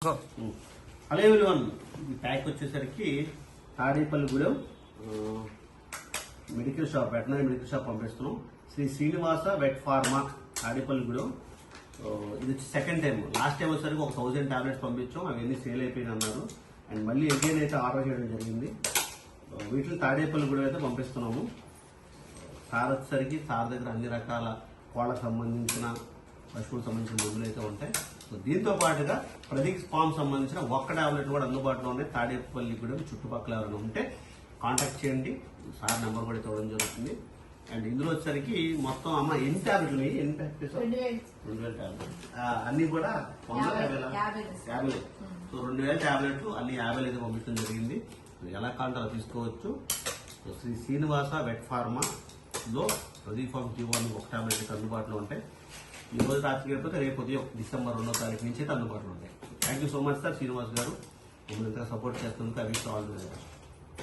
Hello everyone, ఈ pack వచ్చేసరికి Tadepalligudem medical shop, veterinary medical shop పంపిస్తున్నాం. Sri Srinivasa vet pharma Tadepalligudem. ఇది సెకండ్ టైం. లాస్ట్ టైం వచ్చేసరికి 1000 టాబ్లెట్స్ పంపించాం, అవన్నీ సేల్ అయిపోయింది అన్నారు. అండ్ మళ్ళీ అగైన్ అయితే ఆర్డర్ చేయడం జరిగింది. వీటిని తాడేపల్లిగూడెం అయితే పంపిస్తున్నాము. సార్ వచ్చేసరికి సార్ దగ్గర అన్ని రకాల కోళ్ళకు సంబంధించిన, పశువులకు సంబంధించిన మందులు అయితే ఉంటాయి. సో దీంతో పాటుగా ప్రదీప్ ఫామ్ సంబంధించిన ఒక్క టాబ్లెట్ కూడా అందుబాటులో ఉన్నాయి. తాడేపల్లిగూడెం చుట్టుపక్కల ఎవరైనా ఉంటే కాంటాక్ట్ చేయండి. సార్ నెంబర్ కూడా ఇవ్వడం జరుగుతుంది. అండ్ ఇందులో వచ్చేసరికి మొత్తం అమ్మ ఎన్ని టాబ్లెట్లు ఉన్నాయి? ఎన్ని ప్యాకెట్స్? 2000 టాబ్లెట్ అన్ని కూడా 50. సో 2000 టాబ్లెట్లు అన్ని 50 అయితే పంపించడం జరిగింది. ఎలా కావాలంటే అలా తీసుకోవచ్చు. So Shri Srinivasa vet pharma లో ప్రదీప్ ఫార్మ్ G1 ఒక టాబ్లెట్ అయితే అందుబాటులో ఉంటాయి. ఈ రోజు రాత్రికి అయిపోతే రేపు ఉదయం డిసెంబర్ 2వ తారీఖు నుంచి అయితే అందుబాటులో ఉంటాయి. Thank you so much sir Srinivas గారు, మమ్మల్ని ఇంతగా సపోర్ట్ చేస్తున్నందుకు. అవి ఆల్ ది బెస్ట్.